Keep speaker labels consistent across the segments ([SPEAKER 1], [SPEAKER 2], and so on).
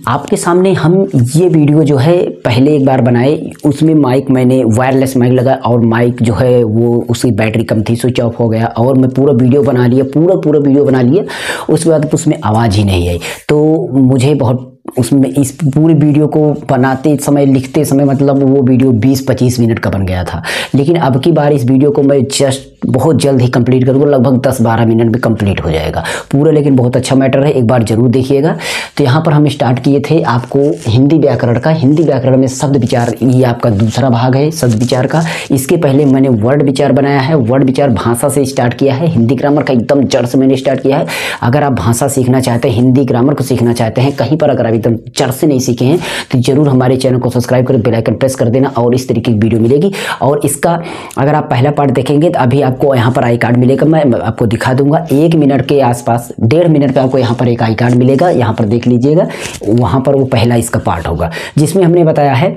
[SPEAKER 1] आपके सामने हम ये वीडियो जो है पहले एक बार बनाए, उसमें माइक मैंने वायरलेस माइक लगाया और माइक जो है वो उसकी बैटरी कम थी, स्विच ऑफ हो गया और मैं पूरा वीडियो बना लिया, पूरा वीडियो बना लिया। उसके बाद उसमें आवाज़ ही नहीं आई, तो मुझे बहुत उसमें इस पूरे वीडियो को बनाते समय, लिखते समय मतलब वो वीडियो 20-25 मिनट का बन गया था। लेकिन अब की बार इस वीडियो को मैं जस्ट बहुत जल्द ही कंप्लीट करूँगा, लगभग 10-12 मिनट में कंप्लीट हो जाएगा पूरा। लेकिन बहुत अच्छा मैटर है, एक बार जरूर देखिएगा। तो यहाँ पर हम स्टार्ट किए थे आपको हिंदी व्याकरण का। हिंदी व्याकरण में शब्द विचार, ये आपका दूसरा भाग है शब्द विचार का। इसके पहले मैंने वर्ड विचार बनाया है। वर्ड विचार भाषा से स्टार्ट किया है, हिंदी ग्रामर का एकदम जड़ से मैंने स्टार्ट किया है। अगर आप भाषा सीखना चाहते हैं, हिंदी ग्रामर को सीखना चाहते हैं, कहीं पर अगर आप एकदम जड़ से नहीं सीखे हैं तो जरूर हमारे चैनल को सब्सक्राइब कर बेल आइकन प्रेस कर देना और इस तरीके की वीडियो मिलेगी। और इसका अगर आप पहला पार्ट देखेंगे तो अभी आपको यहाँ पर आई कार्ड मिलेगा, मैं आपको दिखा दूंगा 1 मिनट के आसपास, 1.5 मिनट पे आपको यहाँ पर एक आई कार्ड मिलेगा, यहाँ पर देख लीजिएगा। वहाँ पर वो पहला इसका पार्ट होगा जिसमें हमने बताया है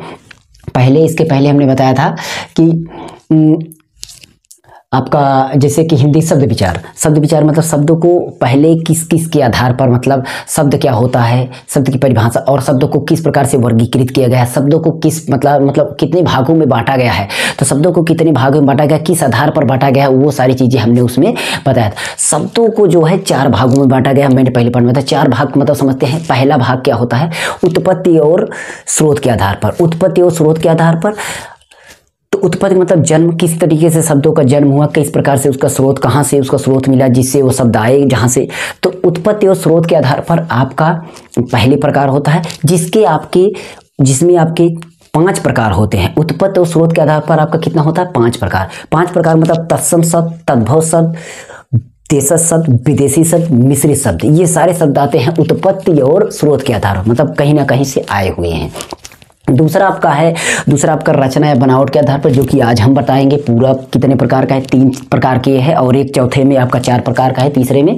[SPEAKER 1] इसके पहले हमने बताया था कि आपका जैसे कि हिंदी शब्द विचार मतलब शब्दों को पहले किस किस के आधार पर, मतलब शब्द क्या होता है, शब्द की परिभाषा और शब्दों को किस प्रकार से वर्गीकृत किया गया है, शब्दों को किस मतलब कितने भागों में बांटा गया है, तो शब्दों को कितने भागों में बांटा गया, किस आधार पर बांटा गया है, वो सारी चीज़ें हमने उसमें बताया था। शब्दों को जो है 4 भागों में बांटा गया, मैंने पहले पढ़ा था। 4 भाग मतलब समझते हैं। पहला भाग क्या होता है, उत्पत्ति और स्रोत के आधार पर। उत्पत्ति और स्रोत के आधार पर, तो उत्पत्ति मतलब जन्म, किस तरीके से शब्दों का जन्म हुआ, किस प्रकार से उसका स्रोत, कहाँ से उसका स्रोत मिला जिससे वो शब्द आए, जहाँ से। तो उत्पत्ति और स्रोत के आधार पर आपका पहले प्रकार होता है जिसमें आपके 5 प्रकार होते हैं। उत्पत्ति और स्रोत के आधार पर आपका कितना होता है, 5 प्रकार। 5 प्रकार मतलब तत्सम शब्द, तद्भव शब्द, देशज शब्द, विदेशी शब्द, मिश्रित शब्द, ये सारे शब्द आते हैं उत्पत्ति और स्रोत के आधार पर, मतलब कहीं ना कहीं से आए हुए हैं। दूसरा आपका रचना या बनावट के आधार पर, जो कि आज हम बताएंगे। पूरा कितने प्रकार का है, 3 प्रकार के है और एक चौथे में आपका 4 प्रकार का है, तीसरे में।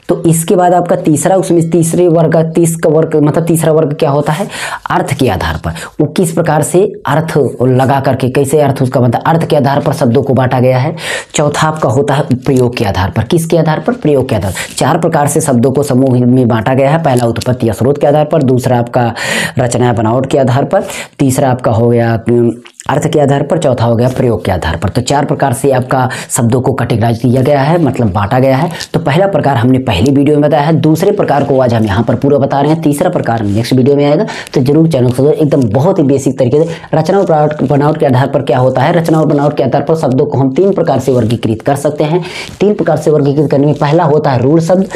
[SPEAKER 1] तो इसके बाद आपका तीसरा, उसमें तीसरे वर्ग का 30 का वर्ग, मतलब तीसरा वर्ग क्या होता है, अर्थ के आधार पर। वो किस प्रकार से अर्थ लगा करके, कैसे अर्थ उसका बनता है, अर्थ के आधार पर शब्दों को बांटा गया है। चौथा आपका होता है प्रयोग के आधार पर। किसके आधार पर, प्रयोग के आधार। 4 प्रकार से शब्दों को समूह में बांटा गया है। पहला उत्पत्ति या स्रोत के आधार पर, दूसरा आपका रचना या बनावट के आधार पर, तीसरा आपका हो गया अर्थ के आधार पर, चौथा हो गया प्रयोग के आधार पर। तो 4 प्रकार से आपका शब्दों को कैटेगराइज किया गया है, मतलब बांटा गया है। तो पहला प्रकार हमने पहली वीडियो में बताया है, दूसरे प्रकार को आज हम यहाँ पर पूरा बता रहे हैं, तीसरा प्रकार नेक्स्ट वीडियो में आएगा। तो जरूर चैनल को एकदम बहुत ही बेसिक तरीके से। रचना और बनावट के आधार पर क्या होता है, रचना और बनावट के आधार पर शब्दों को हम 3 प्रकार से वर्गीकृत कर सकते हैं। 3 प्रकार से वर्गीकृत करने में पहला होता है रूढ़ शब्द।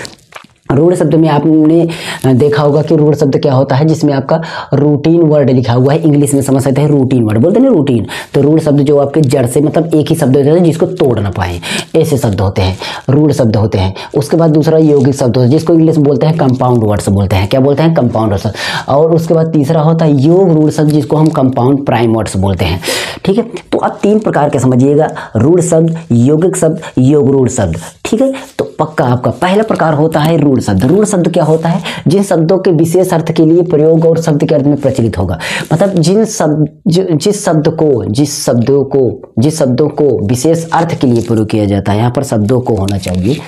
[SPEAKER 1] रूढ़ शब्द में आपने देखा होगा कि रूढ़ शब्द क्या होता है, जिसमें आपका रूटीन वर्ड लिखा हुआ है। इंग्लिश में समझ सकते हैं रूटीन वर्ड, बोलते हैं ना रूटीन। तो रूढ़ शब्द जो आपके जड़ से, मतलब एक ही शब्द होते हैं जिसको तोड़ ना पाए, ऐसे शब्द होते हैं, रूढ़ शब्द होते हैं। उसके बाद दूसरा यौगिक शब्द होता है, जिसको इंग्लिश में बोलते हैं कंपाउंड वर्ड्स बोलते हैं। क्या बोलते हैं, कंपाउंड वर्ड्स। और उसके बाद तीसरा होता है योग रूढ़ शब्द, जिसको हम कंपाउंड प्राइम वर्ड्स बोलते हैं। ठीक है, तो अब 3 प्रकार के समझिएगा, रूढ़ शब्द, यौगिक शब्द, योग रूढ़ शब्द। ठीक है, तो पक्का आपका पहला प्रकार होता है रूढ़ शब्द। रूढ़ शब्द क्या होता है, जिन शब्दों के विशेष अर्थ के लिए प्रयोग और शब्द के अर्थ में प्रचलित होगा। मतलब जिस शब्दों को विशेष अर्थ के लिए प्रयोग किया जाता है, यहाँ पर शब्दों को होना चाहिए।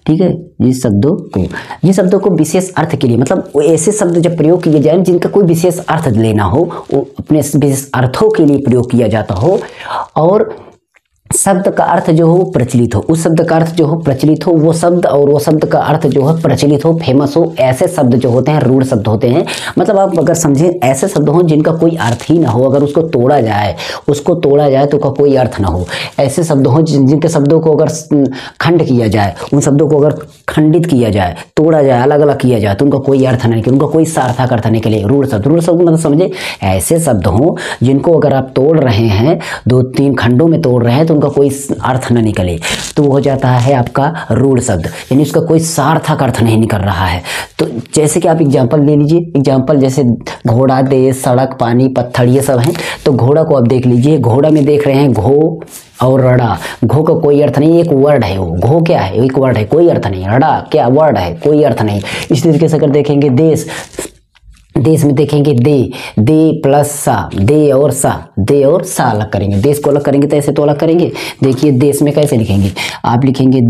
[SPEAKER 1] ठीक है, जिन शब्दों को विशेष अर्थ के लिए, मतलब ऐसे शब्द जब प्रयोग किए जाए जिनका कोई विशेष अर्थ लेना हो, वो अपने विशेष अर्थों के लिए प्रयोग किया जाता हो, और शब्द का अर्थ जो हो प्रचलित हो, उस शब्द का अर्थ जो हो प्रचलित हो, वो शब्द का अर्थ जो है प्रचलित हो, फेमस हो, ऐसे शब्द जो होते हैं रूढ़ शब्द होते हैं। मतलब आप अगर समझें, ऐसे शब्द हो जिनका कोई अर्थ ही ना हो, अगर उसको तोड़ा जाए तो उसका कोई अर्थ ना हो। ऐसे शब्द हो जिनके शब्दों को अगर खंड किया जाए, उन शब्दों को अगर खंडित किया जाए, तोड़ा जाए, अलग अलग किया जाए, तो उनका कोई अर्थ नहीं, उनका कोई सार्थक अर्थ नहीं निकले। रूढ़ शब्द मतलब समझे, ऐसे शब्द हो जिनको अगर आप तोड़ रहे हैं, 2-3 खंडों में तोड़ रहे हैं, तो उनका कोई अर्थ न निकले, तो वो हो जाता है आपका रूढ़ शब्द, यानी उसका कोई सार्थक अर्थ नहीं निकल रहा है। तो जैसे कि आप एग्जांपल ले लीजिए, एग्जांपल जैसे घोड़ा, देश, सड़क, पानी, पत्थर, ये सब हैं। तो घोड़ा को आप देख लीजिए, घोड़ा में देख रहे हैं घो और रड़ा। घो का कोई अर्थ नहीं, एक वर्ड है वो। घो क्या है, एक वर्ड है, कोई अर्थ नहीं। रड़ा क्या वर्ड है, कोई अर्थ नहीं। इस तरीके से अगर देखेंगे देश में देखेंगे दे प्लस सा, दे और सा अलग करेंगे। देश को अलग करेंगे तो ऐसे तो अलग करेंगे। देखिए देश में कैसे लिखेंगे, आप लिखेंगे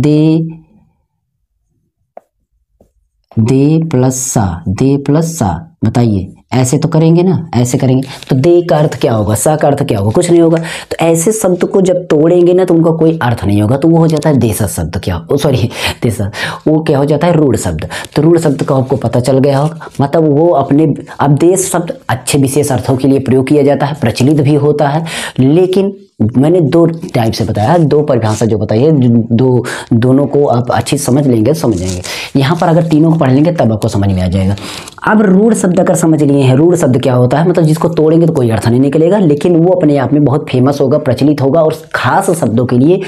[SPEAKER 1] दे प्लस सा, बताइए, ऐसे तो करेंगे ना, ऐसे करेंगे तो दे का अर्थ क्या होगा, सा का अर्थ क्या होगा, कुछ नहीं होगा। तो ऐसे शब्द को जब तोड़ेंगे ना तो उनका कोई अर्थ नहीं होगा, तो वो हो जाता है देशज शब्द। क्या सॉरी देशज, वो क्या हो जाता है, रूढ़ शब्द। तो रूढ़ शब्द का आपको पता चल गया होगा, मतलब वो अपने, अब देश शब्द अच्छे विशेष अर्थों के लिए प्रयोग किया जाता है, प्रचलित भी होता है, लेकिन मैंने दो टाइप से बताया, दो परिभाषा जो बताई है, दोनों को आप अच्छी समझ लेंगे तो समझ जाएंगे। यहाँ पर अगर तीनों को पढ़ लेंगे तब आपको समझ में आ जाएगा। अब रूढ़ शब्द अगर समझ लिए हैं, रूढ़ शब्द क्या होता है, मतलब जिसको तोड़ेंगे तो कोई अर्थ नहीं निकलेगा, लेकिन वो अपने आप में बहुत फेमस होगा, प्रचलित होगा और खास शब्दों के लिए,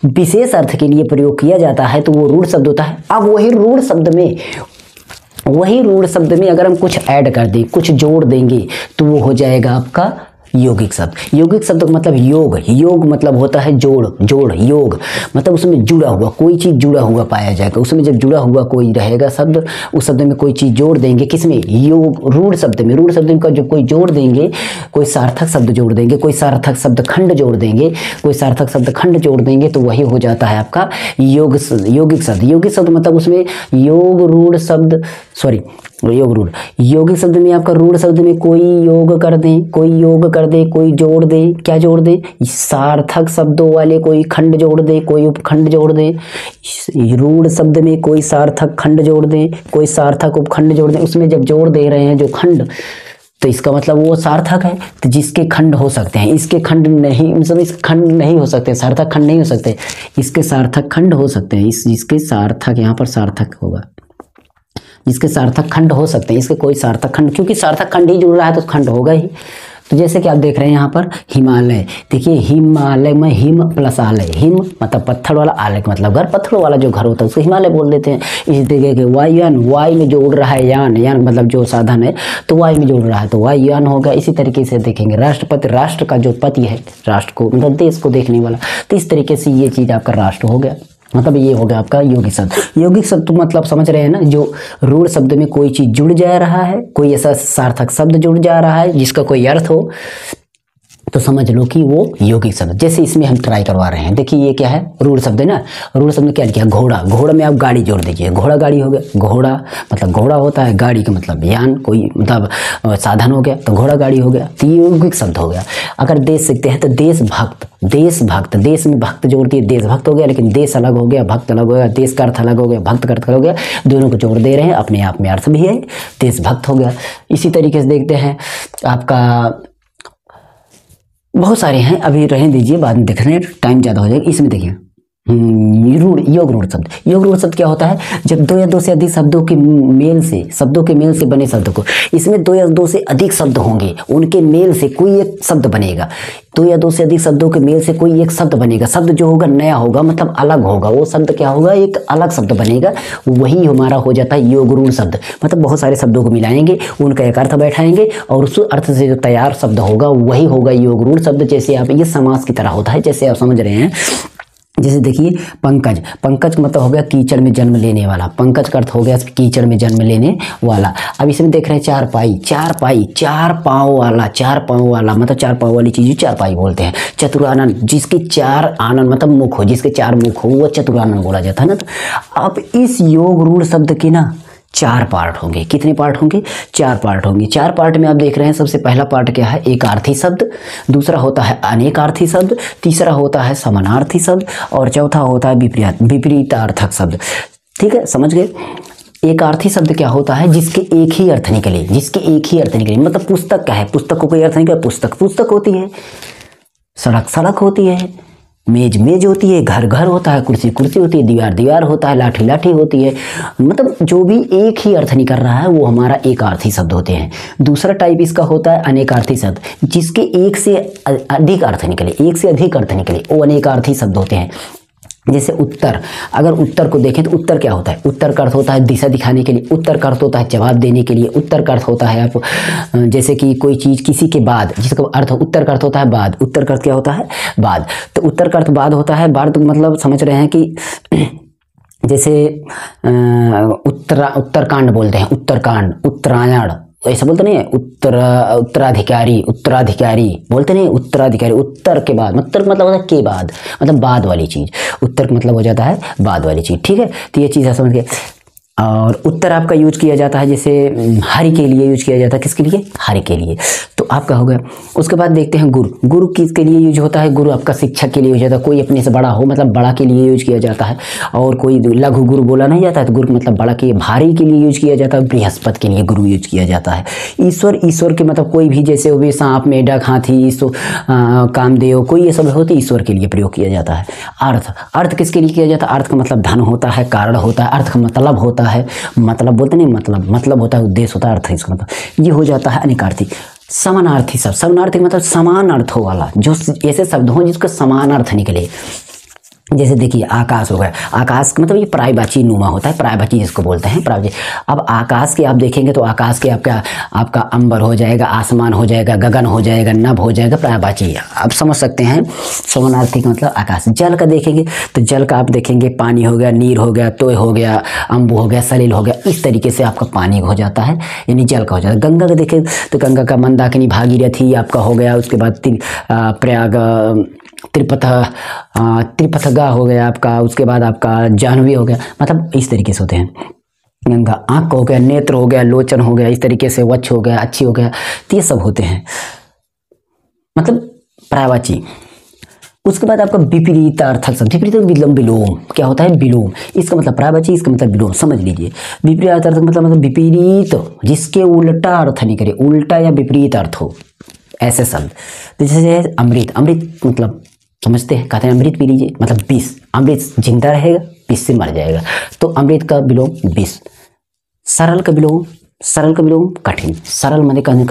[SPEAKER 1] विशेष अर्थ के लिए प्रयोग किया जाता है, तो वो रूढ़ शब्द होता है। अब वही रूढ़ शब्द में अगर हम कुछ ऐड कर दें, कुछ जोड़ देंगे, तो वो हो जाएगा आपका यौगिक शब्द। यौगिक शब्द का मतलब योग मतलब होता है जोड़, योग मतलब उसमें जुड़ा हुआ, कोई चीज जुड़ा हुआ पाया जाएगा। उसमें जब जुड़ा हुआ कोई रहेगा शब्द, उस शब्द में कोई चीज जोड़ देंगे, किसमें, योग, रूढ़ शब्द में का जब कोई जोड़ देंगे, कोई सार्थक शब्द जोड़ देंगे, कोई सार्थक शब्द खंड जोड़ देंगे, तो वही हो जाता है आपका यौगिक शब्द। यौगिक शब्द मतलब उसमें यौगिक शब्द में आपका रूढ़ शब्द में कोई योग कर दे, कोई जोड़ दे, क्या जोड़ दे, सार्थक शब्दों वाले कोई खंड जोड़ दे, कोई उपखंड जोड़ दे। रूढ़ शब्द में कोई सार्थक खंड जोड़ दे, कोई सार्थक उपखंड जोड़ दे। उसमें जब जोड़ दे रहे हैं जो खंड, तो इसका मतलब वो सार्थक है, तो जिसके खंड हो सकते हैं, इसके खंड नहीं, मतलब इस खंड नहीं हो सकते, सार्थक खंड नहीं हो सकते, इसके सार्थक खंड हो सकते हैं। जिसके सार्थक, यहाँ पर सार्थक होगा, जिसके सार्थक खंड हो सकते हैं, इसके कोई सार्थक खंड, क्योंकि सार्थक खंड ही जुड़ रहा है तो खंड होगा ही। तो जैसे कि आप देख रहे हैं यहाँ पर हिमालय, देखिए हिमालय में हिम प्लस आलय, हिम मतलब पत्थर वाला, आलय मतलब घर, पत्थरों वाला जो घर होता है उसको हिमालय बोल देते हैं। इसी तरीके के वायुयान, वायु में जो उड़ रहा है, यान मतलब जो साधन है, तो वायु में जो उड़ रहा है तो वायुयान होगा। इसी तरीके से देखेंगे राष्ट्रपति, राष्ट्र का जो पति है, राष्ट्र को मतलब देश को देखने वाला, तो इस तरीके से ये चीज आपका राष्ट्र हो गया। मतलब ये हो गया आपका यौगिक शब्द। यौगिक शब्द तो मतलब समझ रहे हैं ना, जो रूढ़ शब्द में कोई चीज जुड़ जा रहा है, कोई ऐसा सार्थक शब्द जुड़ जा रहा है जिसका कोई अर्थ हो, तो समझ लो कि वो यौगिक शब्द। जैसे इसमें हम ट्राई करवा रहे हैं, देखिए ये क्या है, रूढ़ शब्द है ना। रूढ़ शब्द में क्या लिखा है, घोड़ा में आप गाड़ी जोड़ दीजिए, घोड़ा गाड़ी हो गया। घोड़ा मतलब घोड़ा होता है, गाड़ी का मतलब यान, कोई मतलब साधन हो गया, तो घोड़ा गाड़ी हो गया, तो यौगिक शब्द हो गया। अगर देश सीखते हैं तो देशभक्त, देश में भक्त जोड़ दिए, देशभक्त हो गया, लेकिन देश अलग हो गया, भक्त अलग हो गया, देश का अर्थ अलग हो गया, भक्त का अर्थ अलग हो गया, दोनों को जोड़ दे रहे हैं, अपने आप में अर्थ भी है, देशभक्त हो गया। इसी तरीके से देखते हैं आपका, बहुत सारे हैं, अभी रहने दीजिए, बाद में देख रहे हैं, टाइम ज़्यादा हो जाएगा। इसमें देखिए योग रूढ़ शब्द क्या होता है, जब दो या दो से अधिक शब्दों के मेल से बने शब्द को, इसमें दो या दो से अधिक शब्द होंगे, उनके मेल से कोई एक शब्द बनेगा। दो या दो से अधिक शब्दों के मेल से कोई एक शब्द बनेगा, शब्द जो होगा नया होगा, मतलब अलग होगा, वो शब्द क्या होगा, एक अलग शब्द बनेगा, वही हमारा हो जाता है योग रूढ़ शब्द। मतलब बहुत सारे शब्दों को मिलाएंगे, उनका एक अर्थ बैठाएंगे और उस अर्थ से जो तैयार शब्द होगा वही होगा योग रूढ़ शब्द। जैसे आप, ये समास की तरह होता है, जैसे आप समझ रहे हैं। जैसे देखिए पंकज का मतलब हो गया कीचड़ में जन्म लेने वाला, पंकज का अर्थ हो गया कीचड़ में जन्म लेने वाला। अब इसमें देख रहे हैं चार पाँव वाला मतलब चार पाँव वाली चीज चारपाई बोलते हैं। चतुरानन, जिसके चार आनन मतलब मुख हो, जिसके चार मुख हो वो चतुरानन बोला जाता है ना। तो अब इस योग रूढ़ शब्द के ना चार पार्ट होंगे। कितने पार्ट होंगे, चार पार्ट होंगे। चार पार्ट में आप देख रहे हैं, सबसे पहला पार्ट क्या है, एकार्थी शब्द, दूसरा होता है अनेकार्थी शब्द, तीसरा होता है समानार्थी शब्द और चौथा होता है विपरीतार्थक शब्द। ठीक है, समझ गए। एकार्थी शब्द क्या होता है, जिसके एक ही अर्थ निकले, मतलब पुस्तक का है, पुस्तक को कोई अर्थ निकले, पुस्तक होती है, सड़क होती है, मेज होती है, घर होता है, कुर्सी होती है, दीवार होता है, लाठी होती है। मतलब जो भी एक ही अर्थ निकल रहा है वो हमारा एकार्थी शब्द होते हैं। दूसरा टाइप इसका होता है अनेकार्थी शब्द, जिसके एक से अधिक अर्थ निकले, वो अनेकार्थी शब्द होते हैं। जैसे उत्तर, अगर उत्तर को देखें तो उत्तर क्या होता है, उत्तर का अर्थ होता है दिशा दिखाने के लिए, उत्तर का अर्थ होता है जवाब देने के लिए, उत्तर का अर्थ होता है आप जैसे कि कोई चीज़ किसी के बाद, जिसका अर्थ उत्तर का अर्थ होता है बाद, उत्तर का अर्थ क्या होता है बाद, तो उत्तर का अर्थ बाद होता है। बाद मतलब समझ रहे हैं कि जैसे उत्तरकांड बोलते हैं, उत्तरकांड, उत्तरायण ऐसा बोलते नहीं है, उत्तराधिकारी बोलते नहीं, उत्तराधिकारी, उत्तर के बाद, उत्तर मतलब होता है के बाद, मतलब बाद वाली चीज, उत्तर मतलब हो जाता है बाद वाली चीज। ठीक है, तो ये चीज समझ गए। और उत्तर आपका यूज किया जाता है जैसे हरि के लिए यूज किया जाता है, किसके लिए, हरि के लिए, तो आपका हो गया। उसके बाद देखते हैं गुरु, गुरु किसके लिए यूज होता है, गुरु आपका शिक्षक के लिए यूज होता है, कोई अपने से बड़ा हो मतलब बड़ा के लिए यूज किया जाता है, और कोई लघु गुरु बोला नहीं जाता है तो गुरु मतलब बड़ा के, भारी के लिए यूज किया जाता है, बृहस्पति के लिए गुरु यूज किया जाता है। ईश्वर, ईश्वर के मतलब कोई भी जैसे भी सांप, मेढक, हाथी, कामदेव, कोई ये सब होते ईश्वर के लिए प्रयोग किया जाता है। अर्थ, अर्थ किसके लिए किया जाता है, अर्थ का मतलब धन होता है, कारण होता है, अर्थ का मतलब होता है, मतलब बोलते नहीं, मतलब होता है, उद्देश्य होता है, अर्थ इसका मतलब ये हो जाता है अनेकार्थी। समानार्थी शब्द, समानार्थी मतलब समान अर्थों वाला, जो ऐसे शब्द हों जिसका समान अर्थ निकले। जैसे देखिए आकाश हो गया, आकाश का मतलब ये प्रायवाची नुमा होता है, प्रायवाची जिसको बोलते हैं प्रायवाची। अब आकाश के आप देखेंगे तो आकाश के आपका अंबर हो जाएगा, आसमान हो जाएगा, गगन हो जाएगा, नभ हो जाएगा, प्रायवाची आप समझ सकते हैं। समानार्थी का मतलब आकाश। जल का देखेंगे तो जल का आप देखेंगे पानी हो गया, नीर हो गया, तोय हो गया, अम्बु हो गया, सलील हो गया, इस तरीके से आपका पानी हो जाता है, यानी जल का हो जाता है। गंगा का देखें तो गंगा का मंदाकिनी, भागीरथी आपका हो गया, उसके बाद प्रयाग, त्रिपथगा हो गया आपका, उसके बाद आपका जाह्नवी हो गया, मतलब इस तरीके से होते हैं। गंगा आँख हो गया, नेत्र हो गया, लोचन हो गया, इस तरीके से वक्ष हो गया, अच्छी हो गया, तो ये सब होते हैं मतलब प्रायवाची। उसके बाद आपका विपरीतार्थक शब्द, विपरीत विलोम, विलोम क्या होता है, विलोम, इसका मतलब प्रायवाची, इसका मतलब विलोम, समझ लीजिए। विपरीतार्थक मतलब विपरीत, जिसके उल्टा अर्थ निकले, उल्टा या विपरीत अर्थ हो, ऐसे शब्द। तो जैसे अमृत, अमृत मतलब समझते हैं, कहते हैं अमृत पी लीजिए, मतलब विष, अमृत जिंदा रहेगा, विष से मर जाएगा, तो अमृत का विलोम विष। सरल का विलोम, सरल का विलोम कठिन, सरल मतलब कहने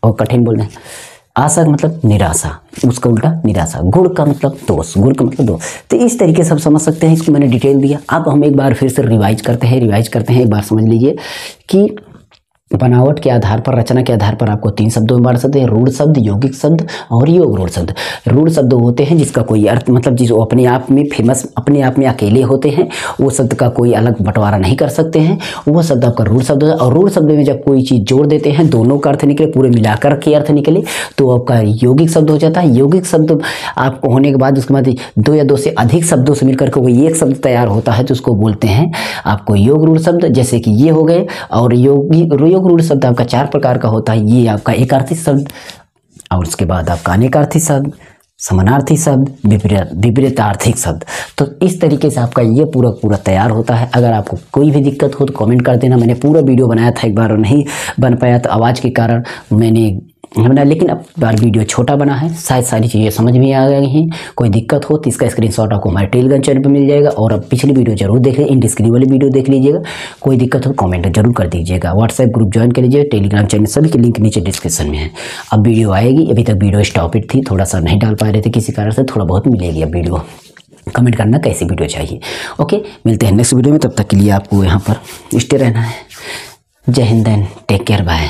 [SPEAKER 1] और कठिन बोलना है। आशा का मतलब निराशा, उसका उल्टा निराशा। गुण का मतलब दोष, गुण का मतलब दोष। तो इस तरीके से आप समझ सकते हैं, इसको मैंने डिटेल दिया। अब हम एक बार फिर से रिवाइज करते हैं, एक बार समझ लीजिए कि बनावट के आधार पर, रचना के आधार पर आपको 3 शब्दों में बांट सकते हैं, रूढ़ शब्द, यौगिक शब्द और योग रूढ़ शब्द। रूढ़ शब्द होते हैं जिसका कोई अर्थ मतलब जिस अपने आप में फेमस, अपने आप में अकेले होते हैं, वो शब्द का कोई अलग बंटवारा नहीं कर सकते हैं, वो शब्द आपका रूढ़ शब्द है। और रूढ़ शब्द में जब कोई चीज़ जोड़ देते हैं, दोनों का अर्थ निकले, पूरे मिलाकर के अर्थ निकले, तो आपका यौगिक शब्द हो जाता है। यौगिक शब्द आपको होने के बाद उसके बाद 2 या 2 से अधिक शब्दों से मिलकर के कोई एक शब्द तैयार होता है, तो उसको बोलते हैं आपको योग रूढ़ शब्द। जैसे कि ये हो गए, और योग रूढ़ शब्द आपका 4 प्रकार का होता है। ये आपका एकार्थी शब्द, और उसके बाद आपका अनेकार्थी शब्द, समानार्थी शब्द, विपरीतार्थिक शब्द। तो इस तरीके से आपका ये पूरा तैयार होता है। अगर आपको कोई भी दिक्कत हो तो कमेंट कर देना। मैंने पूरा वीडियो बनाया था एक बार और नहीं बन पाया, तो आवाज़ के कारण मैंने बना, लेकिन अब बार वीडियो छोटा बना है, शायद सारी चीज़ें समझ में आ गई हैं। कोई दिक्कत हो तो इसका स्क्रीनशॉट आपको हमारे टेलीग्राम चैनल पर मिल जाएगा, और अब पिछली वीडियो जरूर देख लीजिए, इन स्क्रीन वाली वीडियो देख लीजिएगा। कोई दिक्कत हो कमेंट जरूर कर दीजिएगा। व्हाट्सएप ग्रुप ज्वाइन कर लीजिए, टेलीग्राम चैनल सभी के लिंक नीचे डिस्क्रिप्शन में है। अब वीडियो आएगी, अभी तक वीडियो स्टॉपिड थी, थोड़ा सा नहीं डाल पा रहे थे किसी कारण से, थोड़ा बहुत मिलेगी अब वीडियो। कमेंट करना कैसी वीडियो चाहिए। ओके, मिलते हैं नेक्स्ट वीडियो में, तब तक के लिए आपको यहाँ पर स्टे रहना है। Jai Hind and take care, bye.